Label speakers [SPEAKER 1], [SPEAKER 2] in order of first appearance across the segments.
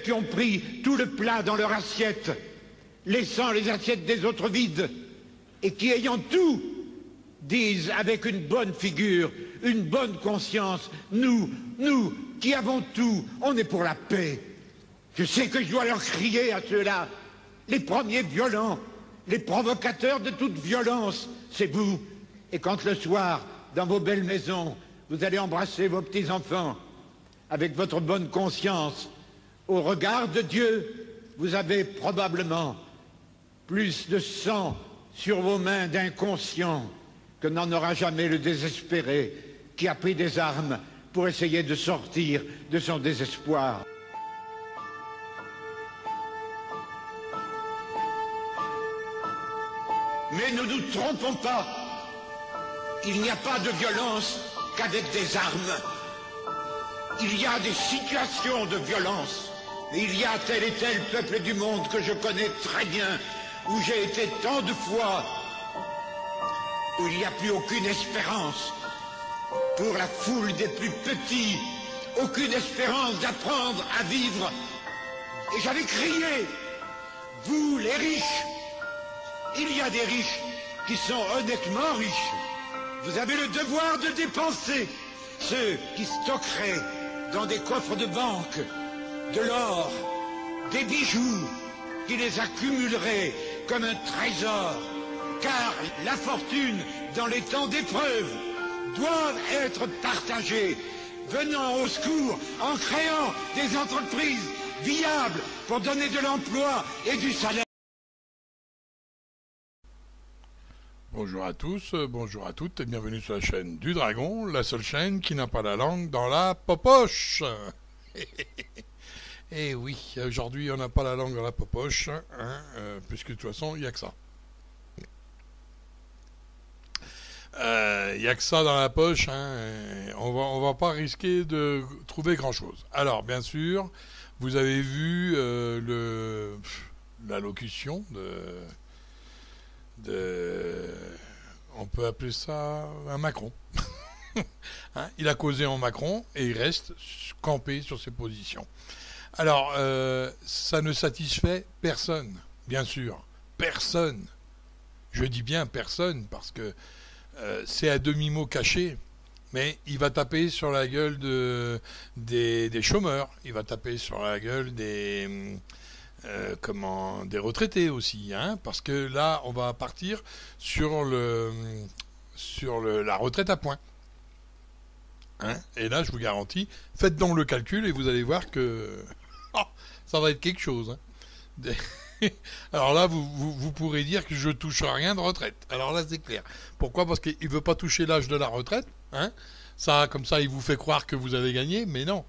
[SPEAKER 1] qui ont pris tout le plat dans leur assiette, laissant les assiettes des autres vides, et qui, ayant tout, disent avec une bonne figure, une bonne conscience, nous qui avons tout, on est pour la paix. Je sais que je dois leur crier à ceux-là, les premiers violents, les provocateurs de toute violence, c'est vous. Et quand le soir, dans vos belles maisons, vous allez embrasser vos petits-enfants, avec votre bonne conscience, au regard de Dieu, vous avez probablement plus de sang sur vos mains d'inconscients que n'en aura jamais le désespéré qui a pris des armes pour essayer de sortir de son désespoir. Mais ne nous trompons pas, il n'y a pas de violence qu'avec des armes. Il y a des situations de violence, et il y a tel et tel peuple du monde que je connais très bien, où j'ai été tant de fois, où il n'y a plus aucune espérance pour la foule des plus petits, aucune espérance d'apprendre à vivre. Et j'avais crié, vous les riches, il y a des riches qui sont honnêtement riches. Vous avez le devoir de dépenser. Ceux qui stockeraient dans des coffres de banque de l'or, des bijoux, qui les accumuleraient comme un trésor. Car la fortune, dans les temps d'épreuve, doit être partagée, venant au secours en créant des entreprises viables pour donner de l'emploi et du salaire.
[SPEAKER 2] Bonjour à tous, bonjour à toutes et bienvenue sur la chaîne du Dragon, la seule chaîne qui n'a pas la langue dans la popoche. Et oui, aujourd'hui on n'a pas la langue dans la popoche, hein, puisque de toute façon il n'y a que ça. Il n'y a que ça dans la poche, hein, on va pas risquer de trouver grand chose. Alors bien sûr, vous avez vu l'allocution on peut appeler ça un Macron. Hein, il a causé en Macron et il reste campé sur ses positions. Alors, ça ne satisfait personne, bien sûr. Personne. Je dis bien personne parce que c'est à demi-mot caché, mais il va taper sur la gueule des chômeurs, il va taper sur la gueule des retraités aussi, hein, parce que là on va partir sur la retraite à points, hein, et là je vous garantis, faites donc le calcul et vous allez voir que ça va être quelque chose, hein. Alors là vous pourrez dire que je touche rien de retraite, alors là c'est clair. Pourquoi? Parce qu'il veut pas toucher l'âge de la retraite, hein. Ça, comme ça il vous fait croire que vous avez gagné, mais non.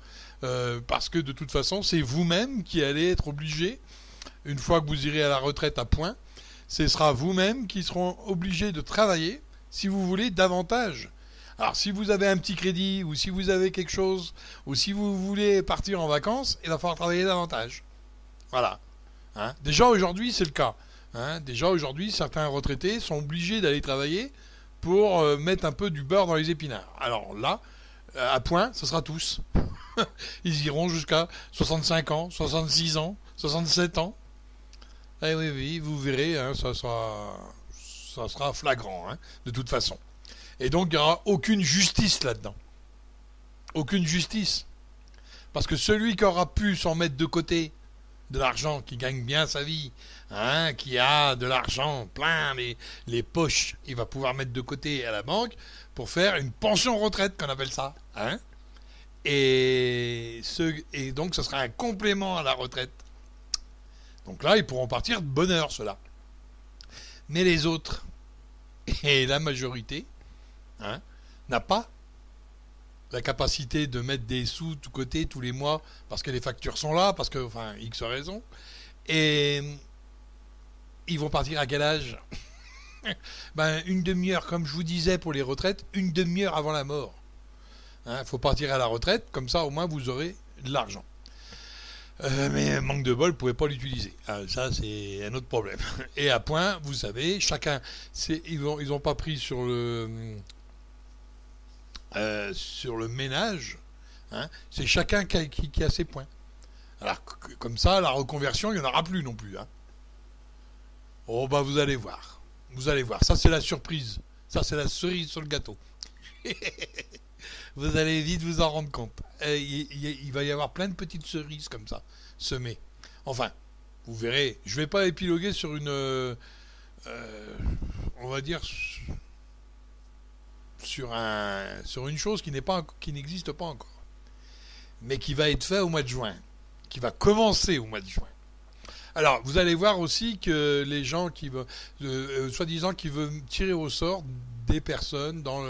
[SPEAKER 2] Parce que de toute façon c'est vous-même qui allez être obligé, une fois que vous irez à la retraite à point, ce sera vous-même qui seront obligés de travailler si vous voulez davantage. Alors si vous avez un petit crédit ou si vous avez quelque chose ou si vous voulez partir en vacances, il va falloir travailler davantage. Voilà, hein. Déjà aujourd'hui c'est le cas, hein. Déjà aujourd'hui certains retraités sont obligés d'aller travailler pour mettre un peu du beurre dans les épinards. Alors là, à point, ce sera tous. Ils iront jusqu'à 65 ans, 66 ans, 67 ans. Eh oui, oui, vous verrez, hein, ça sera flagrant, hein, de toute façon. Et donc, il n'y aura aucune justice là-dedans. Aucune justice. Parce que celui qui aura pu s'en mettre de côté de l'argent, qui gagne bien sa vie, hein, qui a de l'argent plein les poches, il va pouvoir mettre de côté à la banque pour faire une pension retraite, qu'on appelle ça, hein. Et donc ce sera un complément à la retraite. Donc là, ils pourront partir de bonne heure, ceux-là. Mais les autres, et la majorité, hein, n'a pas la capacité de mettre des sous de côté tous les mois, parce que les factures sont là, parce que, enfin, X raisons. Et ils vont partir à quel âge? Ben, une demi-heure, comme je vous disais pour les retraites, une demi-heure avant la mort. Il faut partir à la retraite, comme ça au moins vous aurez de l'argent. Mais manque de bol, vous ne pouvez pas l'utiliser. Ça c'est un autre problème. Et à point, vous savez, chacun, ils n'ont pas pris sur le ménage, hein, c'est chacun qui a ses points. Alors, comme ça, la reconversion, il n'y en aura plus non plus. Hein. Oh, bah, vous allez voir. Vous allez voir. Ça, c'est la surprise. Ça, c'est la cerise sur le gâteau. Vous allez vite vous en rendre compte. Il va y avoir plein de petites cerises comme ça, semées. Enfin, vous verrez. Je ne vais pas épiloguer sur une... on va dire... sur une chose qui n'existe pas encore. Mais qui va être fait au mois de juin. Qui va commencer au mois de juin. Alors, vous allez voir aussi que les gens qui veulent, soi-disant, qui veulent tirer au sort des personnes dans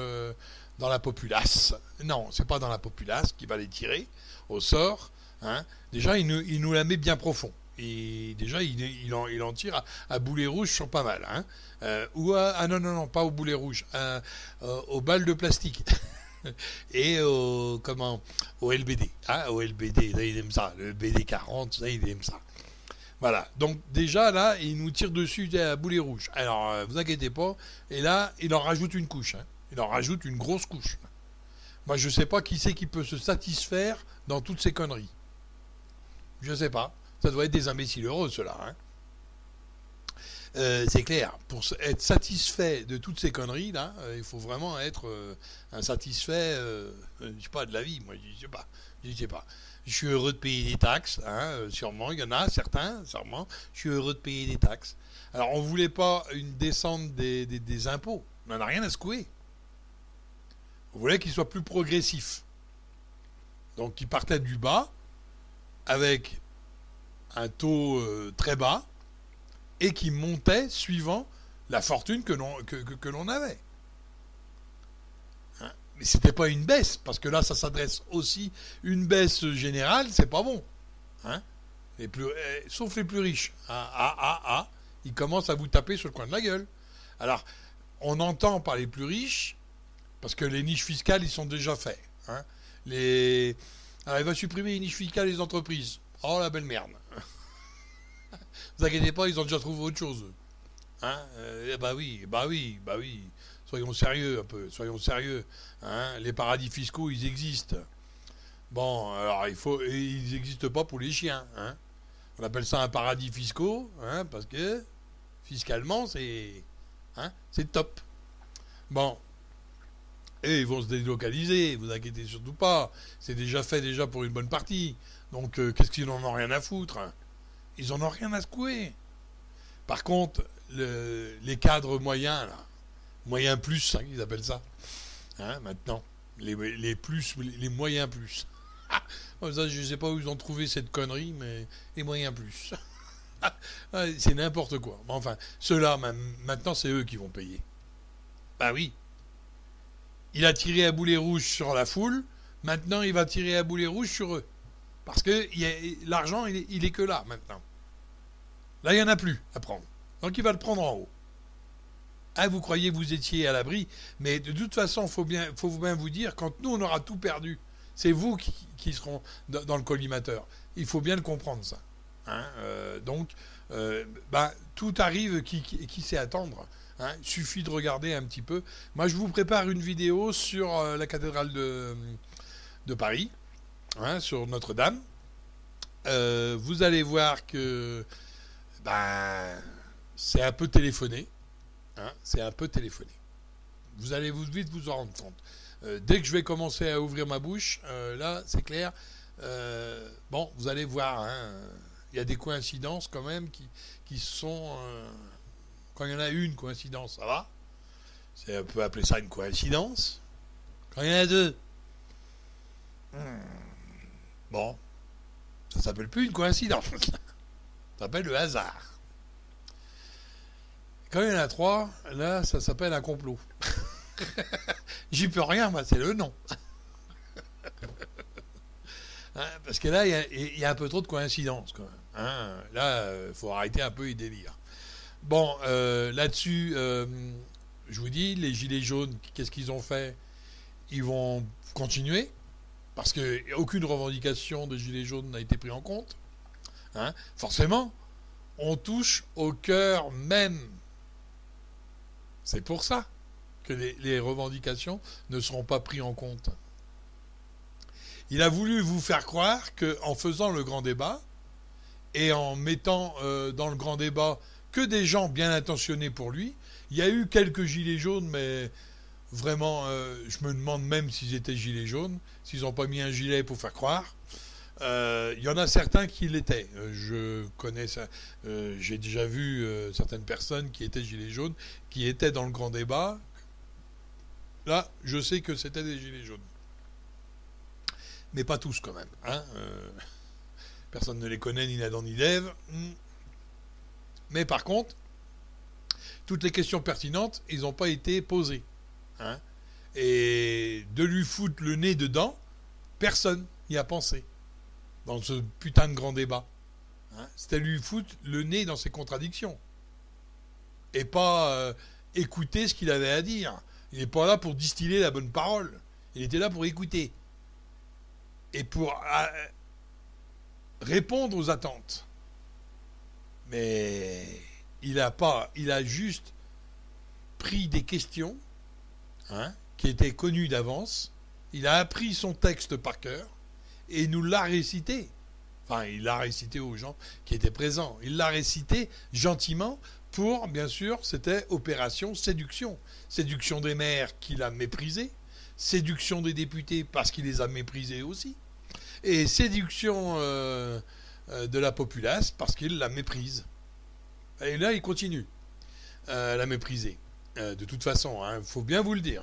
[SPEAKER 2] la populace. Non, c'est pas dans la populace qui va les tirer au sort. Hein. Déjà, il nous la met bien profond. Et déjà, il en tire à boulet rouge sur pas mal. Hein. Non, pas au boulet rouge. Aux balles de plastique. Et au LBD. Hein, au LBD, là, il aime ça. Le BD 40, là, il aime ça. Voilà, donc déjà là, il nous tire dessus à boulet rouge. Alors, vous inquiétez pas, et là, il en rajoute une couche. Hein. Il en rajoute une grosse couche. Moi, je sais pas qui c'est qui peut se satisfaire dans toutes ces conneries. Je sais pas. Ça doit être des imbéciles heureux, ceux-là. Hein. C'est clair. Pour être satisfait de toutes ces conneries, là, il faut vraiment être insatisfait, je sais pas, de la vie. Moi, je sais pas. Je suis heureux de payer des taxes, hein, sûrement. Il y en a certains, sûrement. Je suis heureux de payer des taxes. Alors, on voulait pas une descente des impôts. On n'en a rien à secouer. On voulait qu'ils soient plus progressifs. Donc, qu'ils partaient du bas avec un taux très bas et qui montait suivant la fortune que l'on avait. Hein, mais c'était pas une baisse, parce que là, ça s'adresse aussi une baisse générale, c'est pas bon. Hein, sauf les plus riches. Ils commencent à vous taper sur le coin de la gueule. Alors, on entend par les plus riches, parce que les niches fiscales, ils sont déjà faits. Hein, alors, il va supprimer les niches fiscales des entreprises. Oh, la belle merde. Vous inquiétez pas, ils ont déjà trouvé autre chose. Hein, bah oui. Soyons sérieux un peu, soyons sérieux. Hein, les paradis fiscaux, ils existent. Bon, alors ils n'existent pas pour les chiens. Hein. On appelle ça un paradis fiscaux, hein, parce que fiscalement, c'est top. Bon. Et ils vont se délocaliser, vous inquiétez surtout pas. C'est déjà fait pour une bonne partie. Donc, qu'est-ce qu'ils n'en ont rien à foutre, hein. Ils en ont rien à secouer. Par contre, les cadres moyens, là, moyens plus, hein, ils appellent ça, hein, maintenant, les moyens plus. Ça, je ne sais pas où ils ont trouvé cette connerie, mais les moyens plus. C'est n'importe quoi. Enfin, ceux-là, maintenant, c'est eux qui vont payer. Bah oui. Il a tiré à boulet rouge sur la foule, maintenant il va tirer à boulet rouge sur eux. Parce que l'argent, il est que là, maintenant. Là, il n'y en a plus à prendre. Donc, il va le prendre en haut. Ah, vous croyez que vous étiez à l'abri, mais de toute façon, faut bien vous dire, quand nous, on aura tout perdu, c'est vous qui seront dans le collimateur. Il faut bien le comprendre, ça. Hein, donc, tout arrive qui sait attendre. Hein, il suffit de regarder un petit peu. Moi, je vous prépare une vidéo sur la cathédrale de Paris, hein, sur Notre-Dame. Vous allez voir que c'est un peu téléphoné. Hein, c'est un peu téléphoné. Vous allez vite vous en rendre compte. Dès que je vais commencer à ouvrir ma bouche, là, c'est clair. Bon, vous allez voir. Hein, il y a des coïncidences quand même qui sont... quand il y en a une coïncidence, ça va. On peut appeler ça une coïncidence. Quand il y en a deux, bon, ça s'appelle plus une coïncidence. Ça s'appelle le hasard. Quand il y en a trois, là, ça s'appelle un complot. J'y peux rien, moi, c'est le nom. Hein, parce que là, il y a un peu trop de coïncidences, quand même. Hein, là, il faut arrêter un peu les délires. Bon, là-dessus, je vous dis, les gilets jaunes, qu'est-ce qu'ils ont fait? Ils vont continuer, parce qu'aucune revendication de gilets jaunes n'a été prise en compte. Hein, forcément, on touche au cœur même. C'est pour ça que les revendications ne seront pas prises en compte. Il a voulu vous faire croire qu'en faisant le grand débat et en mettant dans le grand débat que des gens bien intentionnés pour lui, il y a eu quelques gilets jaunes, mais vraiment, je me demande même s'ils étaient gilets jaunes, s'ils n'ont pas mis un gilet pour faire croire. Il y en a certains qui l'étaient. Je connais ça. J'ai déjà vu certaines personnes qui étaient gilets jaunes, qui étaient dans le grand débat. Là, je sais que c'était des gilets jaunes. Mais pas tous quand même. Hein, personne ne les connaît, ni Adam ni Dave. Mais par contre, toutes les questions pertinentes, ils n'ont pas été posées. Hein, et de lui foutre le nez dedans, personne n'y a pensé. Dans ce putain de grand débat. Hein, c'était lui foutre le nez dans ses contradictions. Et pas écouter ce qu'il avait à dire. Il n'est pas là pour distiller la bonne parole. Il était là pour écouter. Et pour répondre aux attentes. Mais il a juste pris des questions qui étaient connues d'avance. Il a appris son texte par cœur. Et il nous l'a récité. Enfin, il l'a récité aux gens qui étaient présents. Il l'a récité gentiment pour, bien sûr, c'était opération séduction. Séduction des maires qu'il a méprisés. Séduction des députés parce qu'il les a méprisés aussi. Et séduction de la populace parce qu'il la méprise. Et là, il continue à la mépriser. De toute façon, faut bien vous le dire.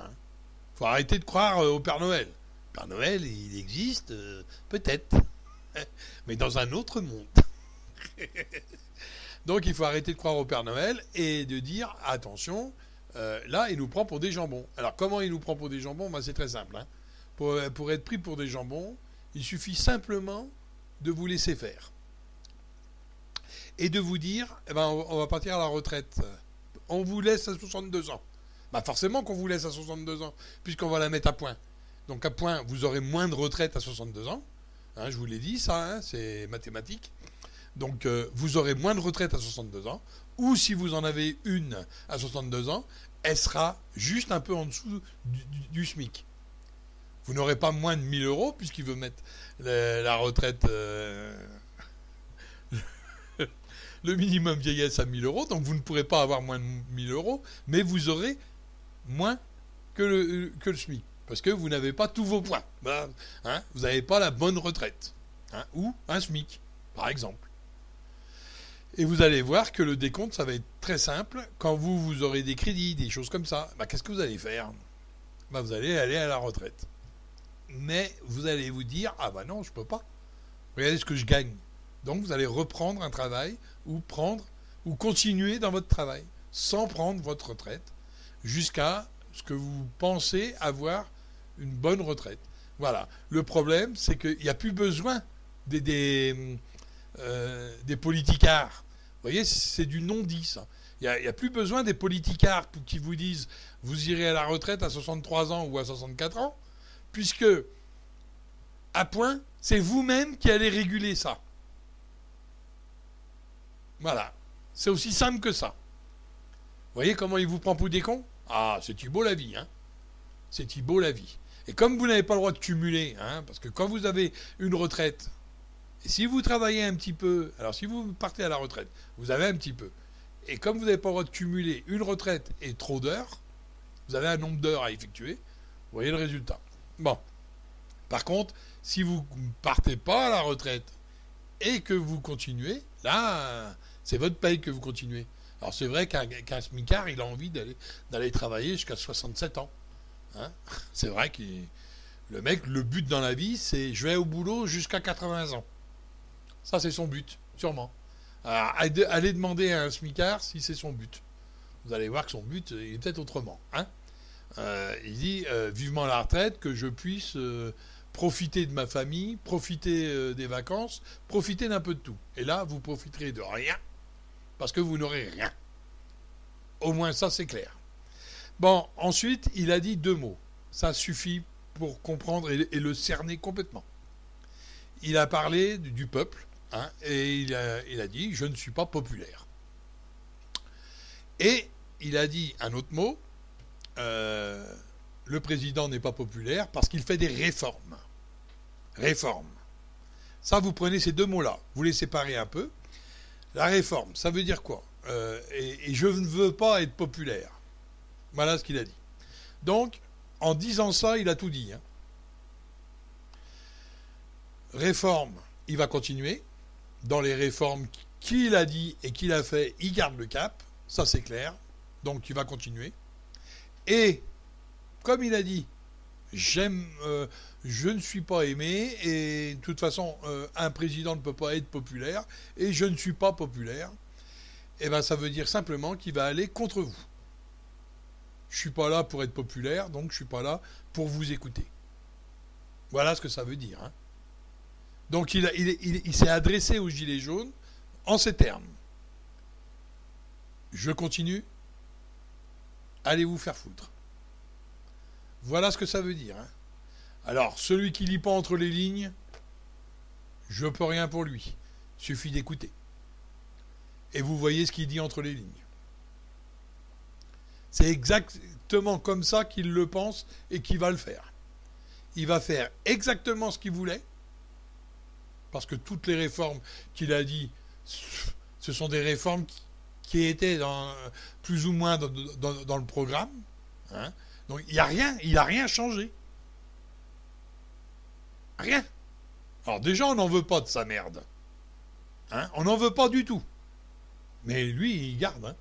[SPEAKER 2] Faut arrêter de croire au Père Noël. Père Noël, il existe, peut-être, mais dans un autre monde. Donc il faut arrêter de croire au Père Noël et de dire, attention, là, il nous prend pour des jambons. Alors comment il nous prend pour des jambons? C'est très simple. Pour être pris pour des jambons, il suffit simplement de vous laisser faire. Et de vous dire, on va partir à la retraite. On vous laisse à 62 ans. Forcément qu'on vous laisse à 62 ans, puisqu'on va la mettre à point. Donc à point, vous aurez moins de retraite à 62 ans. Je vous l'ai dit, ça, c'est mathématique. Donc vous aurez moins de retraite à 62 ans. Ou si vous en avez une à 62 ans, elle sera juste un peu en dessous du SMIC. Vous n'aurez pas moins de 1000 euros, puisqu'il veut mettre la retraite, le minimum vieillesse à 1000 euros. Donc vous ne pourrez pas avoir moins de 1000 euros, mais vous aurez moins que le SMIC. Parce que vous n'avez pas tous vos points. Vous n'avez pas la bonne retraite. Ou un SMIC, par exemple. Et vous allez voir que le décompte, ça va être très simple. Quand vous aurez des crédits, des choses comme ça, qu'est-ce que vous allez faire? Vous allez aller à la retraite. Mais vous allez vous dire, non, je ne peux pas. Regardez ce que je gagne. Donc vous allez reprendre un travail ou continuer dans votre travail sans prendre votre retraite jusqu'à ce que vous pensez avoir une bonne retraite. Voilà. Le problème, c'est qu'il n'y a plus besoin des politicards. Vous voyez, c'est du non-dit, ça. Il n'y a plus besoin des politicards qui vous disent vous irez à la retraite à 63 ans ou à 64 ans, puisque, à point, c'est vous-même qui allez réguler ça. Voilà. C'est aussi simple que ça. Vous voyez comment il vous prend pour des cons? C'est Thibault la vie, C'est Thibault la vie. Et comme vous n'avez pas le droit de cumuler, parce que quand vous avez une retraite, et si vous travaillez un petit peu, alors si vous partez à la retraite, vous avez un petit peu, et comme vous n'avez pas le droit de cumuler une retraite et trop d'heures, vous avez un nombre d'heures à effectuer, vous voyez le résultat. Bon. Par contre, si vous ne partez pas à la retraite et que vous continuez, là, c'est votre paye que vous continuez. Alors c'est vrai qu'un smicard, il a envie d'aller travailler jusqu'à 67 ans. C'est vrai que le mec, le but dans la vie, c'est je vais au boulot jusqu'à 80 ans. Ça, c'est son but, sûrement. Alors, allez demander à un smicard si c'est son but. Vous allez voir que son but, il est peut-être autrement. Il dit vivement la retraite, que je puisse profiter de ma famille, profiter des vacances, profiter d'un peu de tout. Et là, vous profiterez de rien, parce que vous n'aurez rien. Au moins ça, c'est clair. Bon, ensuite, il a dit 2 mots. Ça suffit pour comprendre et le cerner complètement. Il a parlé du peuple, et il a dit « je ne suis pas populaire ». Et il a dit un autre mot, le président n'est pas populaire parce qu'il fait des réformes. Réforme. Ça, vous prenez ces deux mots-là, vous les séparez un peu. La réforme, ça veut dire quoi? Et je ne veux pas être populaire. Voilà ce qu'il a dit. Donc, en disant ça, il a tout dit. Hein. Réforme, il va continuer. Dans les réformes qu'il a dit et qu'il a fait, il garde le cap. Ça, c'est clair. Donc, il va continuer. Et, comme il a dit, je ne suis pas aimé et de toute façon, un président ne peut pas être populaire et je ne suis pas populaire. Et bien, ça veut dire simplement qu'il va aller contre vous. Je ne suis pas là pour être populaire, donc je ne suis pas là pour vous écouter. Voilà ce que ça veut dire. Hein. Donc, il s'est adressé aux Gilets jaunes en ces termes. Je continue. Allez vous faire foutre. Voilà ce que ça veut dire. Hein. Alors, celui qui lit pas entre les lignes, je peux rien pour lui. Suffit d'écouter. Et vous voyez ce qu'il dit entre les lignes. C'est exactement comme ça qu'il le pense et qu'il va le faire. Il va faire exactement ce qu'il voulait, parce que toutes les réformes qu'il a dit, ce sont des réformes qui étaient plus ou moins dans le programme. Hein. Donc il n'a rien changé. Rien. Alors déjà, on n'en veut pas de sa merde. Hein, on n'en veut pas du tout. Mais lui, il garde. Hein.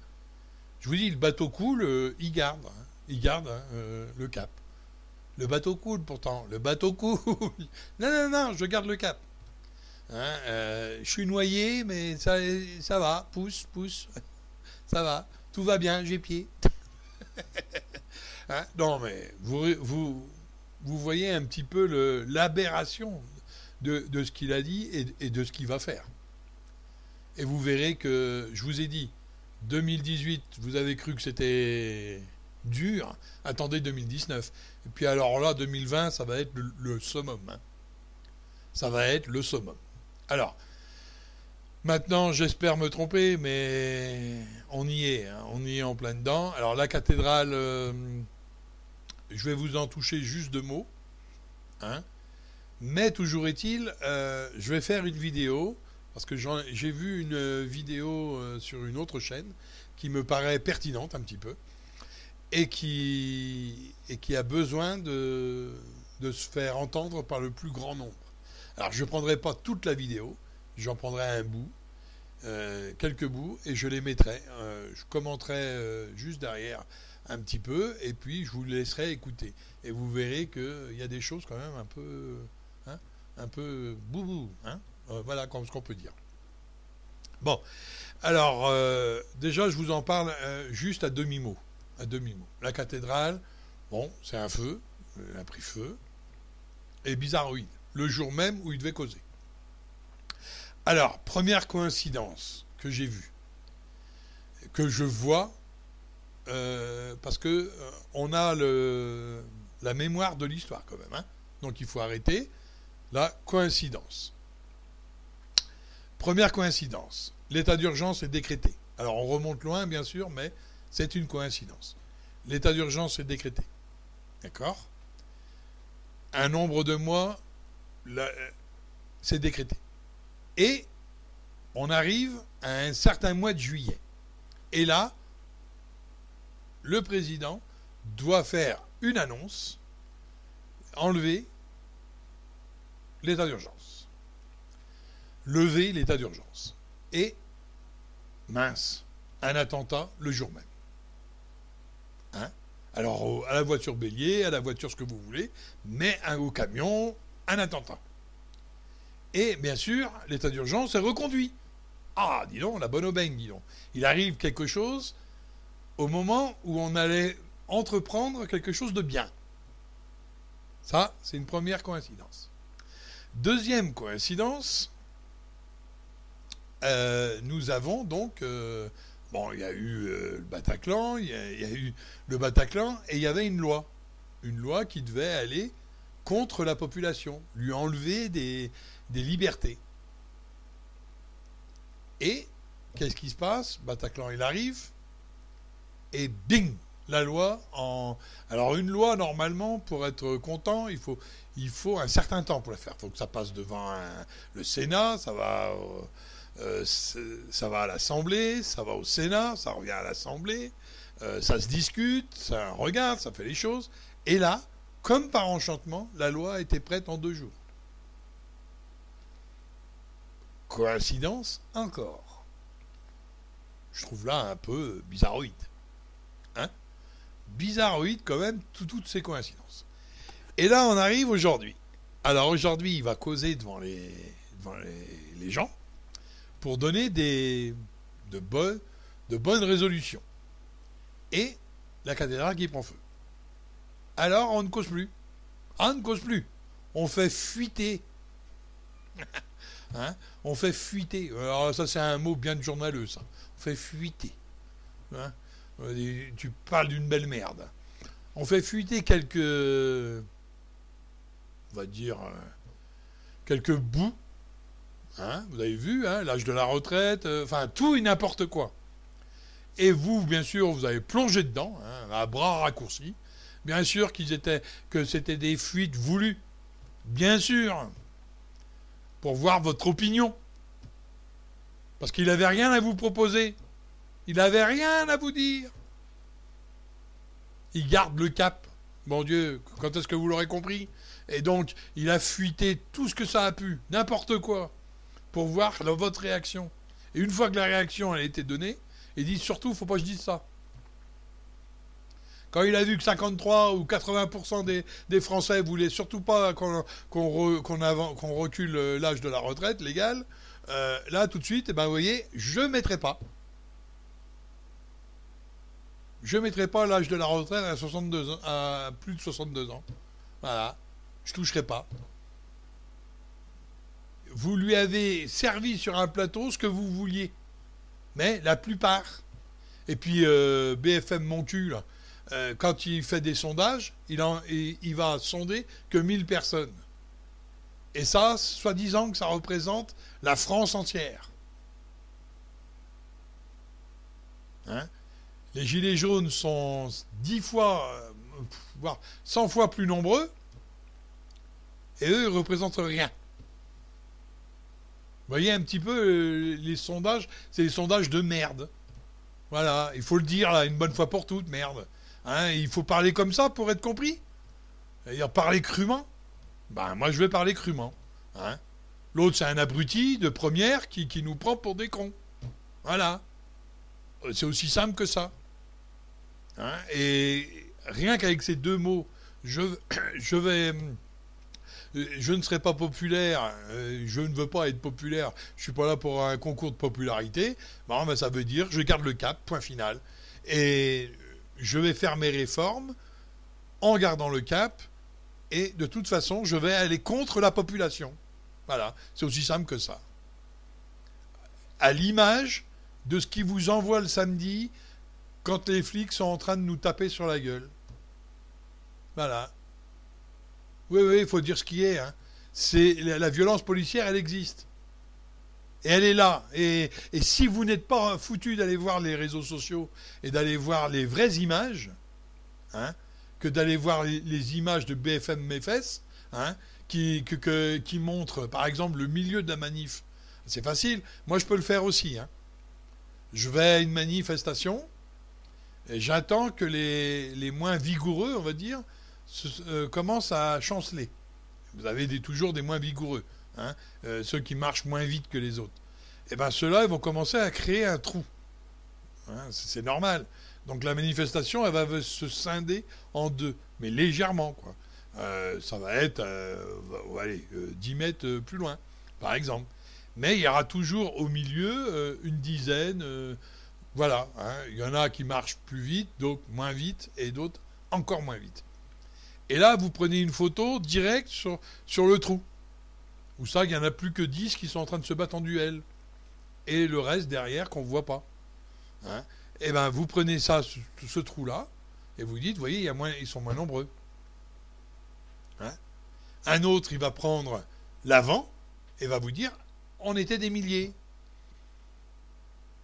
[SPEAKER 2] Je vous dis, le bateau coule, il garde. Hein. Il garde le cap. Le bateau coule pourtant. Le bateau coule. Non, je garde le cap. Hein, je suis noyé, mais ça va. Pousse. Ça va. Tout va bien, j'ai pied. Hein, non, mais vous voyez un petit peu l'aberration de ce qu'il a dit et de ce qu'il va faire. Et vous verrez que, je vous ai dit, 2018, vous avez cru que c'était dur. Attendez 2019. Et puis alors là, 2020, ça va être le summum. Hein. Ça va être le summum. Alors, maintenant, j'espère me tromper, mais on y est. Hein. On y est en plein dedans. Alors, la cathédrale, je vais vous en toucher juste 2 mots. Hein. Mais toujours est-il, je vais faire une vidéo, parce que j'ai vu une vidéo sur une autre chaîne qui me paraît pertinente un petit peu, et qui a besoin de se faire entendre par le plus grand nombre. Alors, je ne prendrai pas toute la vidéo, j'en prendrai un bout, quelques bouts, et je les mettrai. Je commenterai juste derrière un petit peu, et puis je vous laisserai écouter. Et vous verrez qu'il y a des choses quand même un peu boubou. Hein, voilà ce qu'on peut dire. Bon, alors, déjà, je vous en parle juste à demi-mot. La cathédrale, bon, c'est un feu, elle a pris feu, et bizarroïde, le jour même où il devait causer. Alors, première coïncidence que j'ai vue, que je vois, parce que on a la mémoire de l'histoire quand même, hein, donc il faut arrêter la coïncidence. Première coïncidence, l'état d'urgence est décrété. Alors on remonte loin bien sûr, mais c'est une coïncidence. L'état d'urgence est décrété. D'accord ? Un nombre de mois, c'est décrété. Et on arrive à un certain mois de juillet. Et là, le président doit faire une annonce, enlever l'état d'urgence. Lever l'état d'urgence. Et, mince, un attentat le jour même. Hein ? Alors, à la voiture bélier, à la voiture ce que vous voulez, mais au camion, un attentat. Et, bien sûr, l'état d'urgence est reconduit. Ah, dis donc, la bonne aubaine, dis donc. Il arrive quelque chose au moment où on allait entreprendre quelque chose de bien. Ça, c'est une première coïncidence. Deuxième coïncidence, nous avons donc... bon, il y a eu le Bataclan, il y a eu le Bataclan, et il y avait une loi qui devait aller contre la population, lui enlever des libertés. Et, qu'est-ce qui se passe ? Bataclan, il arrive, et bing, la loi en... Alors une loi, normalement, pour être content, il faut un certain temps pour la faire. Il faut que ça passe devant le Sénat, ça va à l'Assemblée, ça va au Sénat, ça revient à l'Assemblée, ça se discute, ça regarde, ça fait les choses. Et là, comme par enchantement, la loi était prête en 2 jours. Coïncidence encore. Je trouve là un peu bizarroïde. Hein? Bizarroïde quand même, toutes ces coïncidences. Et là, on arrive aujourd'hui. Alors aujourd'hui, il va causer devant les gens pour donner de bonnes résolutions. Et la cathédrale qui prend feu. Alors, on ne cause plus. On ne cause plus. On fait fuiter. Hein? On fait fuiter. Alors ça, c'est un mot bien de journaleux, ça. On fait fuiter. Hein? Tu parles d'une belle merde. On fait fuiter quelques... on va dire... quelques bouts. Hein? Vous avez vu, hein? L'âge de la retraite. Enfin, tout et n'importe quoi. Et vous, bien sûr, vous avez plongé dedans, hein, à bras raccourcis. Bien sûr que c'était des fuites voulues. Bien sûr. Pour voir votre opinion. Parce qu'il n'avait rien à vous proposer. Il n'avait rien à vous dire. Il garde le cap. Mon Dieu, quand est-ce que vous l'aurez compris? Et donc, il a fuité tout ce que ça a pu, n'importe quoi, pour voir votre réaction. Et une fois que la réaction elle a été donnée, il dit surtout, il ne faut pas que je dise ça. Quand il a vu que 53 ou 80% des Français voulaient surtout pas qu'on recule l'âge de la retraite légale, là tout de suite, vous voyez, je ne mettrai pas. Je ne mettrai pas l'âge de la retraite à 62 ans, à plus de 62 ans. Voilà. Je ne toucherai pas. Vous lui avez servi sur un plateau ce que vous vouliez. Mais la plupart. Et puis BFM mon cul, là, quand il fait des sondages, il va sonder que 1000 personnes. Et ça, soi-disant que ça représente la France entière. Hein? Les gilets jaunes sont 10 fois, voire 100 fois plus nombreux, et eux, ils ne représentent rien. Vous voyez un petit peu les sondages, c'est des sondages de merde. Voilà, il faut le dire là, une bonne fois pour toutes, merde. Hein, il faut parler comme ça pour être compris. C'est-à-dire parler crûment. Ben, moi, je vais parler crûment. Hein. L'autre, c'est un abruti de première qui nous prend pour des cons. Voilà. C'est aussi simple que ça. Hein, et rien qu'avec ces 2 mots, je ne serai pas populaire, je ne veux pas être populaire, je ne suis pas là pour un concours de popularité, bon, ben, ça veut dire je garde le cap, point final. Et je vais faire mes réformes en gardant le cap, et de toute façon, je vais aller contre la population. Voilà, c'est aussi simple que ça. À l'image de ce qui vous envoie le samedi quand les flics sont en train de nous taper sur la gueule. Voilà. Oui, il faut dire ce qui est. Hein. C'est la violence policière, elle existe. Et elle est là. Et si vous n'êtes pas foutu d'aller voir les réseaux sociaux et d'aller voir les vraies images, hein, que d'aller voir les images de BFM Méfès, hein, qui montrent, par exemple, le milieu de la manif, c'est facile. Moi, je peux le faire aussi. Hein. Je vais à une manifestation et j'attends que les moins vigoureux, on va dire, commencent à chanceler. Vous avez toujours des moins vigoureux, hein, ceux qui marchent moins vite que les autres. Et bien ceux-là, ils vont commencer à créer un trou. Hein, c'est normal. Donc la manifestation, elle va se scinder en 2, mais légèrement, quoi. Ça va être 10 mètres plus loin, par exemple. Mais il y aura toujours au milieu une dizaine. Voilà. Hein, il y en a qui marchent plus vite, d'autres moins vite, et d'autres encore moins vite. Et là, vous prenez une photo directe sur le trou. Où ça, il n'y en a plus que 10 qui sont en train de se battre en duel. Et le reste derrière qu'on ne voit pas. Hein, et bien, vous prenez ça, ce trou-là, et vous dites, vous voyez, ils sont moins nombreux. Hein, un autre, il va prendre l'avant, et va vous dire, on était des milliers.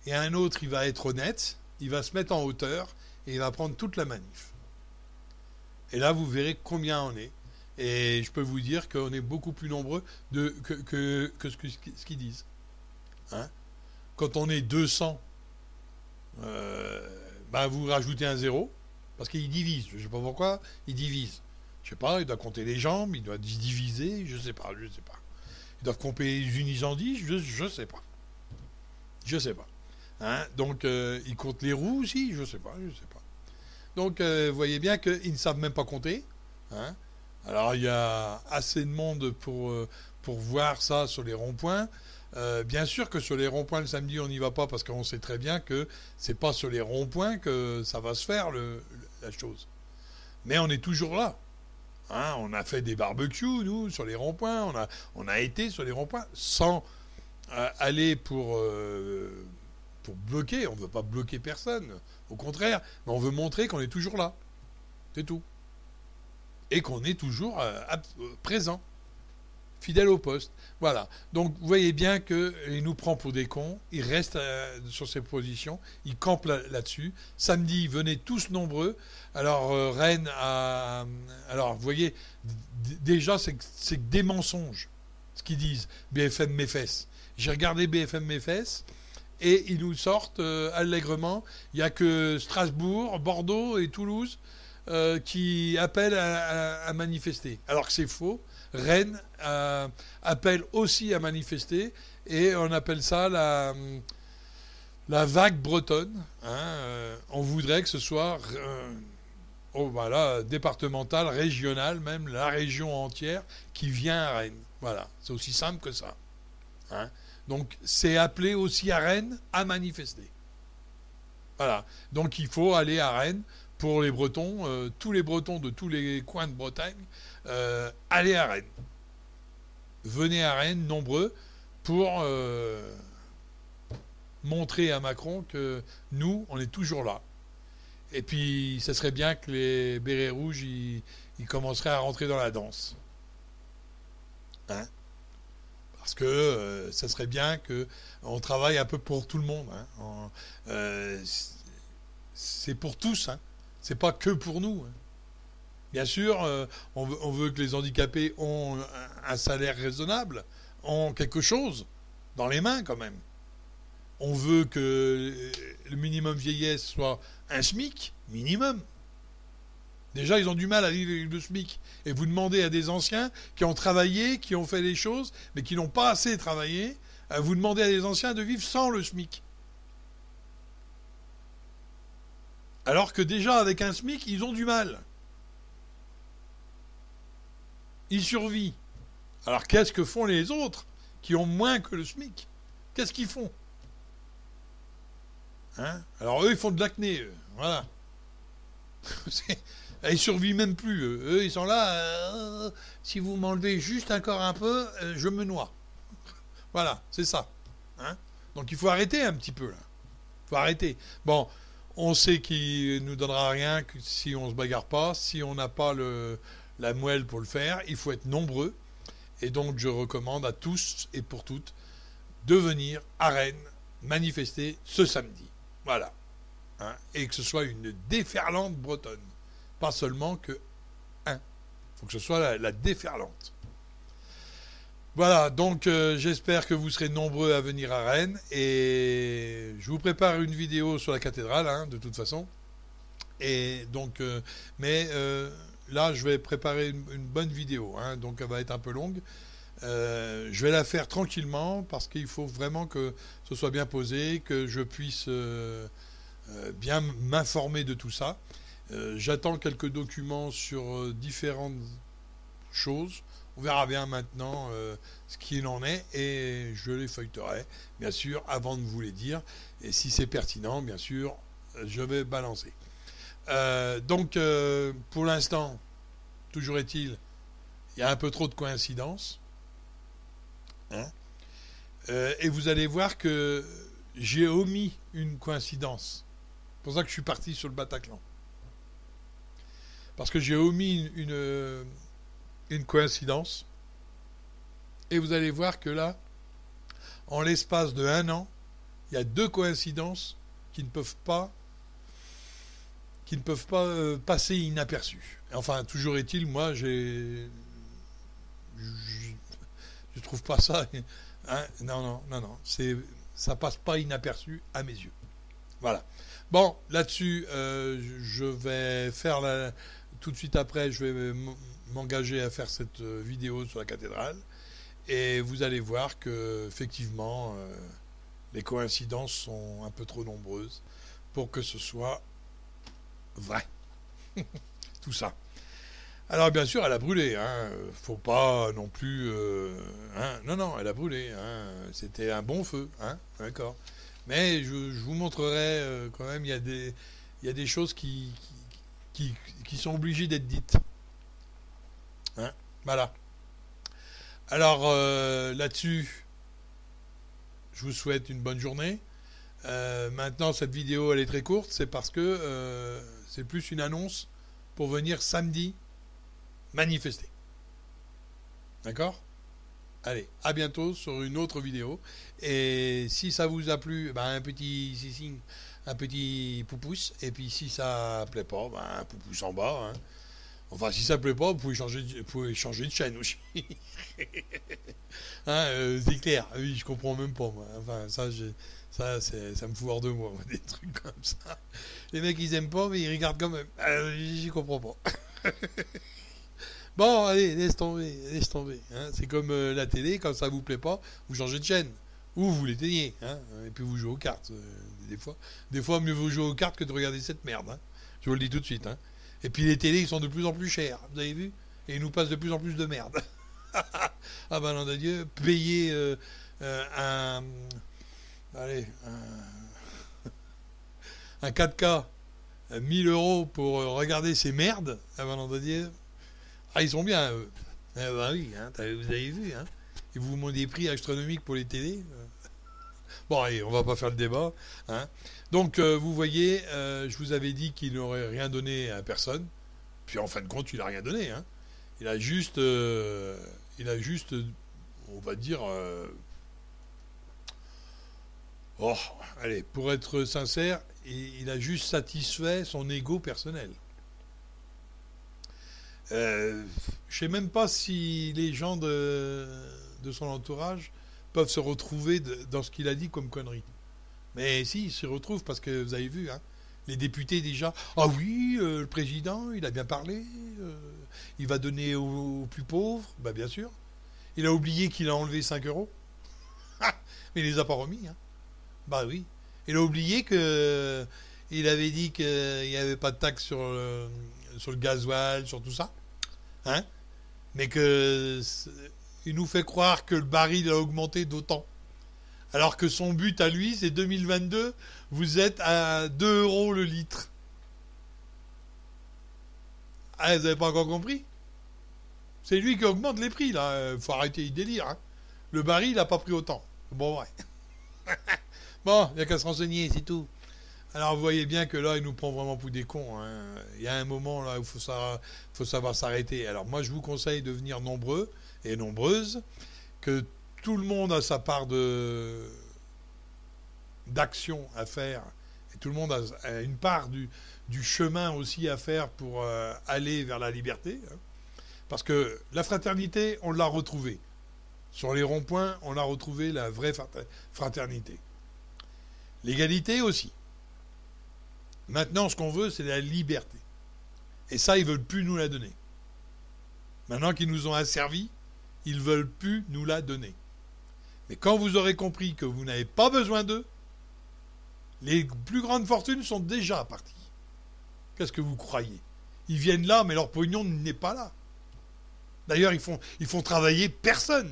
[SPEAKER 2] Et un autre, il va être honnête, il va se mettre en hauteur, et il va prendre toute la manif. Et là, vous verrez combien on est. Et je peux vous dire qu'on est beaucoup plus nombreux que ce qu'ils disent. Hein? Quand on est 200, vous rajoutez un zéro, parce qu'il divise. Je ne sais pas pourquoi, il divise. Je ne sais pas, il doit compter les jambes, il doit diviser, je ne sais pas. Ils doivent compter les unisandis, je ne sais pas. Hein? Donc, ils comptent les roues aussi, je ne sais pas. Donc, vous voyez bien qu'ils ne savent même pas compter. Hein? Alors, il y a assez de monde pour voir ça sur les ronds-points. Bien sûr que sur les ronds-points le samedi, on n'y va pas parce qu'on sait très bien que c'est pas sur les ronds-points que ça va se faire la chose. Mais on est toujours là. Hein? On a fait des barbecues, nous, sur les ronds-points. On a été sur les ronds-points sans aller pour bloquer. On ne veut pas bloquer personne. Au contraire, mais on veut montrer qu'on est toujours là. C'est tout. Et qu'on est toujours présent, fidèle au poste. Voilà. Donc, vous voyez bien qu'il nous prend pour des cons. Il reste sur ses positions. Il campe là-dessus. Samedi, venez tous nombreux. Alors, Rennes a... Alors, vous voyez, déjà, c'est des mensonges, ce qu'ils disent. BFM mes fesses. J'ai regardé BFM mes fesses. Et ils nous sortent allègrement. Il n'y a que Strasbourg, Bordeaux et Toulouse qui appellent à manifester. Alors que c'est faux. Rennes appelle aussi à manifester et on appelle ça la vague bretonne. Hein, on voudrait que ce soit départemental, régional, même la région entière qui vient à Rennes. Voilà, c'est aussi simple que ça. Hein. Donc c'est appelé aussi à Rennes à manifester. Voilà, donc il faut aller à Rennes. Pour les Bretons, tous les Bretons de tous les coins de Bretagne, allez à Rennes. Venez à Rennes, nombreux, pour montrer à Macron que nous, on est toujours là. Et puis, ça serait bien que les bérets rouges, ils commenceraient à rentrer dans la danse. Hein? Parce que ça serait bien qu'on travaille un peu pour tout le monde. Hein? C'est pour tous, hein? C'est pas que pour nous. Bien sûr, on veut que les handicapés ont un salaire raisonnable, ont quelque chose dans les mains quand même. On veut que le minimum vieillesse soit un SMIC minimum. Déjà, ils ont du mal à vivre avec le SMIC. Et vous demandez à des anciens qui ont travaillé, qui ont fait des choses, mais qui n'ont pas assez travaillé, vous demandez à des anciens de vivre sans le SMIC. Alors que déjà, avec un SMIC, ils ont du mal. Ils survivent. Alors qu'est-ce que font les autres qui ont moins que le SMIC? Qu'est-ce qu'ils font? Hein? Alors eux, ils font de l'acné. Voilà. Ils survivent même plus. Eux, ils sont là. Si vous m'enlevez juste encore un peu, je me noie. Voilà, c'est ça. Hein? Donc il faut arrêter un petit peu là. Il faut arrêter. Bon. On sait qu'il ne nous donnera rien si on ne se bagarre pas, si on n'a pas la moelle pour le faire. Il faut être nombreux. Et donc, je recommande à tous et pour toutes de venir à Rennes manifester ce samedi. Voilà. Hein, et que ce soit une déferlante bretonne. Pas seulement que un. Il faut que ce soit la déferlante. Voilà, donc j'espère que vous serez nombreux à venir à Rennes et je vous prépare une vidéo sur la cathédrale, hein, de toute façon. Et donc, là, je vais préparer une bonne vidéo, hein, donc elle va être un peu longue. Je vais la faire tranquillement parce qu'il faut vraiment que ce soit bien posé, que je puisse bien m'informer de tout ça. J'attends quelques documents sur différentes choses. On verra bien maintenant ce qu'il en est et je les feuilleterai, bien sûr, avant de vous les dire. Et si c'est pertinent, bien sûr, je vais balancer. Donc, pour l'instant, toujours est-il, il y a un peu trop de coïncidences. Hein, et vous allez voir que j'ai omis une coïncidence. C'est pour ça que je suis parti sur le Bataclan. Parce que j'ai omis une coïncidence. Et vous allez voir que là, en l'espace de 1 an, il y a 2 coïncidences qui ne peuvent pas qui ne peuvent pas passer inaperçus. Enfin, toujours est-il, moi, je trouve pas ça. Hein, non, ça passe pas inaperçu à mes yeux. Voilà. Bon, là-dessus, je vais faire tout de suite après, je vais m'engager à faire cette vidéo sur la cathédrale, et vous allez voir que effectivement, les coïncidences sont un peu trop nombreuses pour que ce soit vrai. Tout ça. Alors bien sûr, elle a brûlé, hein. Faut pas non plus, hein. Non, elle a brûlé, hein. C'était un bon feu, hein. D'accord. Mais je vous montrerai quand même, il y a des choses qui sont obligées d'être dites, hein. Voilà. Alors là-dessus, je vous souhaite une bonne journée. Maintenant, cette vidéo, elle est très courte, c'est parce que c'est plus une annonce pour venir samedi manifester. D'accord ? Allez, à bientôt sur une autre vidéo. Et si ça vous a plu, ben un petit pouce. Et puis si ça plaît pas, ben un pouce en bas. Hein. Enfin, si ça plaît pas, vous pouvez changer de chaîne aussi. Hein, c'est clair. Oui, je comprends même pas moi. Enfin, ça me fout hors de moi, des trucs comme ça. Les mecs, ils aiment pas, mais ils regardent quand même. J'y comprends pas. Bon, allez, laisse tomber. Hein. C'est comme la télé, quand ça vous plaît pas, vous changez de chaîne. Ou vous l'éteignez. Hein. Et puis vous jouez aux cartes. Des fois, mieux vaut jouer aux cartes que de regarder cette merde. Hein. Je vous le dis tout de suite. Hein. Et puis les télés, ils sont de plus en plus chers. Vous avez vu ? Et ils nous passent de plus en plus de merde. Ah ben non de Dieu, payer un 4K 1000 € pour regarder ces merdes, ah ben non de Dieu. Ah, ils sont bien, eux. Eh ben oui, hein, vous avez vu, hein. Ils vous montrent des prix astronomiques pour les télés. Bon, allez, on va pas faire le débat. Hein. Donc, vous voyez, je vous avais dit qu'il n'aurait rien donné à personne. Puis, en fin de compte, il n'a rien donné. Hein. Il a juste, on va dire... allez, pour être sincère, il a juste satisfait son ego personnel. Je sais même pas si les gens de son entourage peuvent se retrouver dans ce qu'il a dit comme connerie. Mais si, ils se retrouvent parce que vous avez vu, hein, les députés déjà. Ah oui, le président, il a bien parlé. Il va donner aux plus pauvres. Bah bien sûr. Il a oublié qu'il a enlevé 5 €. Mais il les a pas remis. Hein. Bah oui. Il a oublié que il avait dit qu'il n'y avait pas de taxe sur le gasoil, sur tout ça. Hein, mais il nous fait croire que le baril a augmenté d'autant. Alors que son but à lui, c'est 2022, vous êtes à 2 € le litre. Ah, vous n'avez pas encore compris ? C'est lui qui augmente les prix, là. Faut arrêter les délires. Hein. Le baril n'a pas pris autant. Bon, ouais. Bon, il n'y a qu'à se renseigner, c'est tout. Alors vous voyez bien que là, il nous prend vraiment pour des cons. Hein. Il y a un moment là où il faut savoir s'arrêter. Alors moi, je vous conseille de venir nombreux et nombreuses, que tout le monde a sa part d'action à faire, et tout le monde a une part du chemin aussi à faire pour aller vers la liberté. Hein. Parce que la fraternité, on l'a retrouvée. Sur les ronds-points, on a retrouvé la vraie fraternité. L'égalité aussi. Maintenant, ce qu'on veut, c'est la liberté. Et ça, ils ne veulent plus nous la donner. Maintenant qu'ils nous ont asservis, ils ne veulent plus nous la donner. Mais quand vous aurez compris que vous n'avez pas besoin d'eux, les plus grandes fortunes sont déjà parties. Qu'est-ce que vous croyez ? Ils viennent là, mais leur pognon n'est pas là. D'ailleurs, ils font travailler personne.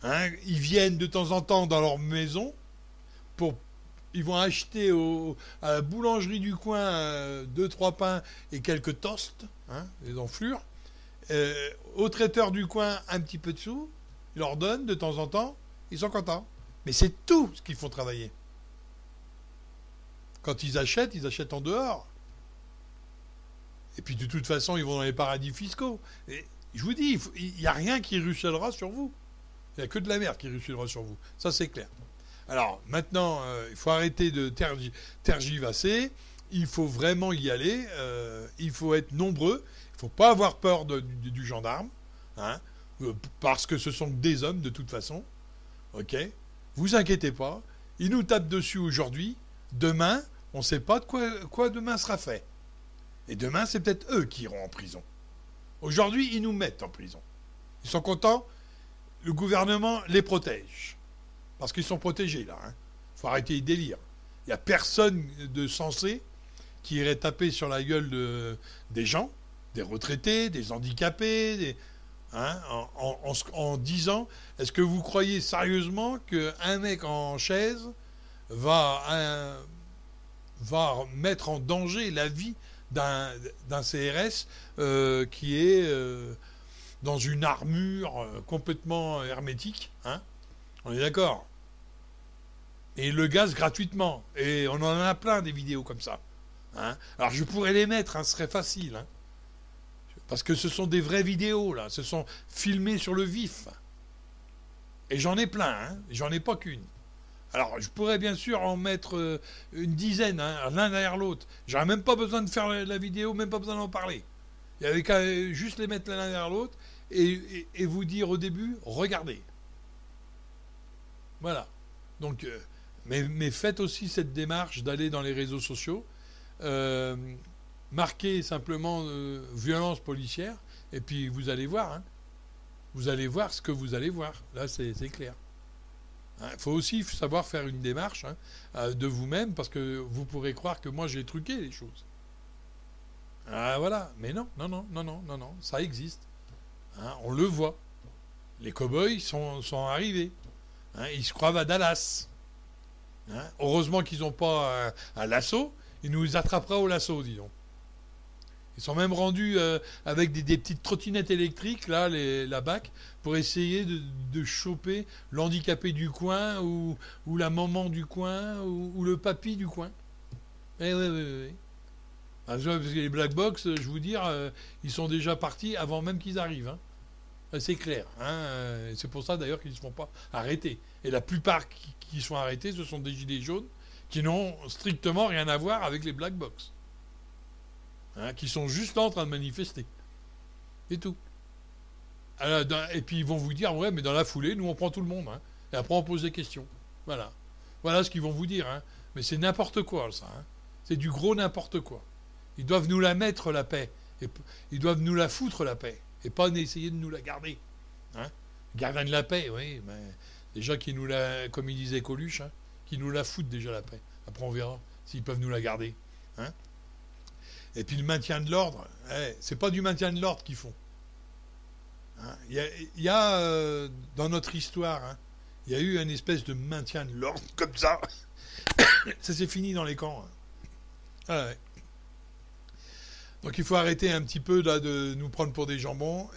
[SPEAKER 2] Hein, ils viennent de temps en temps dans leur maison ils vont acheter à la boulangerie du coin 2-3 pains et quelques toasts, hein, des enflures. Au traiteur du coin, un petit peu de sous. Ils leur donnent de temps en temps. Ils sont contents. Mais c'est tout ce qu'ils font travailler. Quand ils achètent en dehors. Et puis de toute façon, ils vont dans les paradis fiscaux. Et je vous dis, il n'y a rien qui ruissellera sur vous. Il n'y a que de la merde qui ruissellera sur vous. Ça, c'est clair. Alors maintenant, il faut arrêter de tergiverser. Il faut vraiment y aller. Il faut être nombreux. Il ne faut pas avoir peur du gendarme, hein, parce que ce sont des hommes de toute façon. Ok, vous inquiétez pas. Ils nous tapent dessus aujourd'hui. Demain, on ne sait pas de quoi demain sera fait. Et demain, c'est peut-être eux qui iront en prison. Aujourd'hui, ils nous mettent en prison. Ils sont contents. Le gouvernement les protège. Parce qu'ils sont protégés, là. Il faut arrêter les délires. Il n'y a personne de sensé qui irait taper sur la gueule des gens, des retraités, des handicapés, en disant, est-ce que vous croyez sérieusement qu'un mec en chaise va mettre en danger la vie d'un CRS qui est dans une armure complètement hermétique, hein? On est d'accord. Et le gaz gratuitement. Et on en a plein des vidéos comme ça. Hein? Alors je pourrais les mettre, hein, ce serait facile. Hein? Parce que ce sont des vraies vidéos, là. Ce sont filmées sur le vif. Et j'en ai plein, hein? J'en ai pas qu'une. Alors je pourrais bien sûr en mettre une dizaine, hein, l'un derrière l'autre. J'aurais même pas besoin de faire la vidéo, même pas besoin d'en parler. Il y avait qu'à juste les mettre l'un derrière l'autre et vous dire au début, regardez. Voilà. Donc, mais faites aussi cette démarche d'aller dans les réseaux sociaux, marquez simplement violence policière, et puis vous allez voir. Hein. Vous allez voir ce que vous allez voir. Là, c'est clair. Il faut aussi savoir faire une démarche, hein, de vous-même, parce que vous pourrez croire que moi j'ai truqué les choses. Ah voilà. Mais non, ça existe. Hein, on le voit. Les cow-boys sont arrivés. Hein, ils se croient à Dallas. Hein, heureusement qu'ils n'ont pas un lasso. Ils nous attraperaient au lasso, disons. Ils sont même rendus avec des petites trottinettes électriques, là, la BAC, pour essayer de choper l'handicapé du coin ou la maman du coin ou le papy du coin. Oui. Parce que les black box, je vous dire, ils sont déjà partis avant même qu'ils arrivent. Hein. C'est clair. Hein. C'est pour ça d'ailleurs qu'ils ne se font pas arrêter. Et la plupart qui sont arrêtés, ce sont des gilets jaunes qui n'ont strictement rien à voir avec les black box. Hein, qui sont juste là en train de manifester. C'est tout. Alors, et puis ils vont vous dire, ouais, mais dans la foulée, nous on prend tout le monde. Hein. Et après on pose des questions. Voilà. Voilà ce qu'ils vont vous dire. Hein. Mais c'est n'importe quoi, ça. Hein. C'est du gros n'importe quoi. Ils doivent nous la mettre, la paix. Et ils doivent nous la foutre, la paix. Et pas essayer de nous la garder. Hein. Gardien de la paix, oui. Mais déjà qui nous la, comme il disait Coluche, hein, qui nous la foutent déjà la paix. Après on verra s'ils peuvent nous la garder. Hein. Et puis le maintien de l'ordre, c'est pas du maintien de l'ordre qu'ils font. Hein. Il y a dans notre histoire, hein, il y a eu une espèce de maintien de l'ordre comme ça. Ça s'est fini dans les camps. Hein. Ah ouais. Donc il faut arrêter un petit peu là de nous prendre pour des jambons.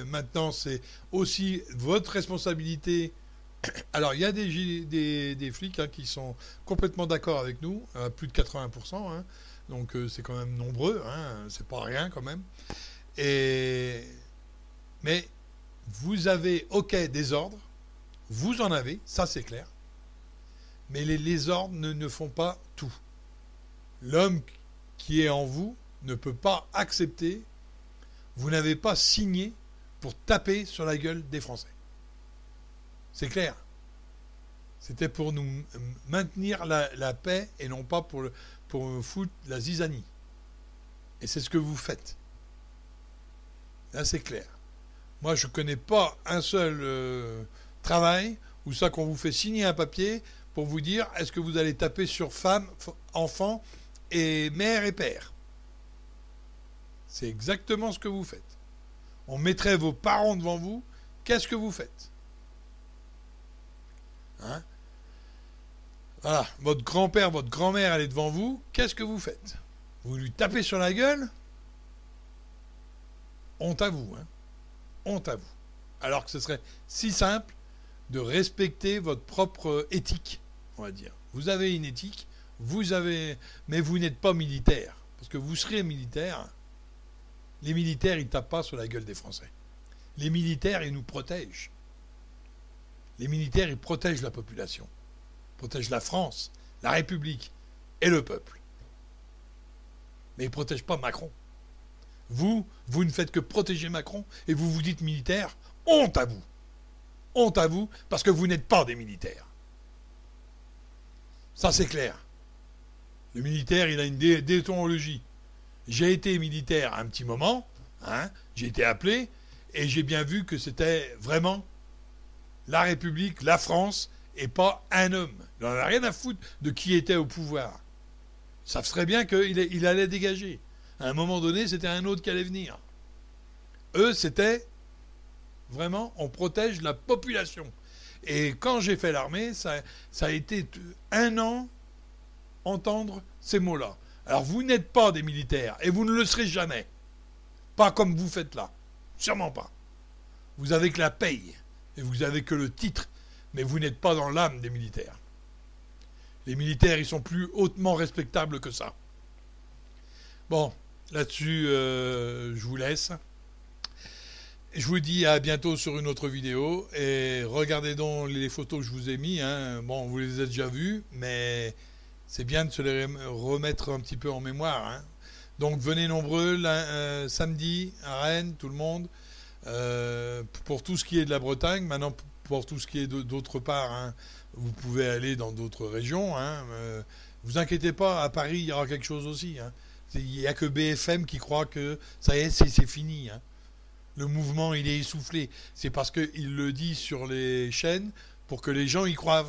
[SPEAKER 2] Maintenant, c'est aussi votre responsabilité. Alors il y a des flics, hein, qui sont complètement d'accord avec nous, à plus de 80%. Hein. Donc c'est quand même nombreux, hein, c'est pas rien quand même. Mais vous avez, ok, des ordres, vous en avez, ça c'est clair. Mais les ordres ne font pas tout. L'homme qui est en vous ne peut pas accepter, vous n'avez pas signé pour taper sur la gueule des Français. C'est clair. C'était pour nous maintenir la paix et non pas pour foutre la zizanie. Et c'est ce que vous faites. Là, c'est clair. Moi, je ne connais pas un seul travail où ça qu'on vous fait signer un papier pour vous dire est-ce que vous allez taper sur femmes, enfants et mère et père. C'est exactement ce que vous faites. On mettrait vos parents devant vous. Qu'est-ce que vous faites? Hein? Voilà, votre grand-père, votre grand-mère, elle est devant vous. Qu'est-ce que vous faites? Vous lui tapez sur la gueule? Honte à vous, hein? Honte à vous. Alors que ce serait si simple de respecter votre propre éthique, on va dire. Vous avez une éthique, mais vous n'êtes pas militaire. Parce que vous serez militaire. Les militaires, ils ne tapent pas sur la gueule des Français. Les militaires, ils nous protègent. Les militaires, ils protègent la population. protège la France, la République et le peuple. Mais il ne protège pas Macron. Vous ne faites que protéger Macron et vous vous dites militaire. Honte à vous. Honte à vous parce que vous n'êtes pas des militaires. Ça c'est clair. Le militaire, il a une déontologie. J'ai été militaire un petit moment, hein, j'ai été appelé et j'ai bien vu que c'était vraiment la République, la France et pas un homme. Il n'en a rien à foutre de qui était au pouvoir. Ils savent très bien qu'il allait dégager. À un moment donné, c'était un autre qui allait venir. Eux, c'était vraiment, on protège la population. Et quand j'ai fait l'armée, ça a été 1 an entendre ces mots-là. Alors vous n'êtes pas des militaires, et vous ne le serez jamais. Pas comme vous faites là. Sûrement pas. Vous avez que la paye, et vous avez que le titre, mais vous n'êtes pas dans l'âme des militaires. Les militaires, ils sont plus hautement respectables que ça. Bon, là-dessus, je vous laisse. Je vous dis à bientôt sur une autre vidéo. Et regardez donc les photos que je vous ai mis. Hein. Bon, vous les avez déjà vues, mais c'est bien de se les remettre un petit peu en mémoire. Hein. Donc venez nombreux samedi à Rennes, tout le monde. Pour tout ce qui est de la Bretagne. Maintenant, pour tout ce qui est d'autre part, hein, vous pouvez aller dans d'autres régions. Hein. Vous inquiétez pas, à Paris, il y aura quelque chose aussi. Hein. Il n'y a que BFM qui croit que ça y est, c'est fini. Hein. Le mouvement, il est essoufflé. C'est parce qu'il le dit sur les chaînes pour que les gens y croient.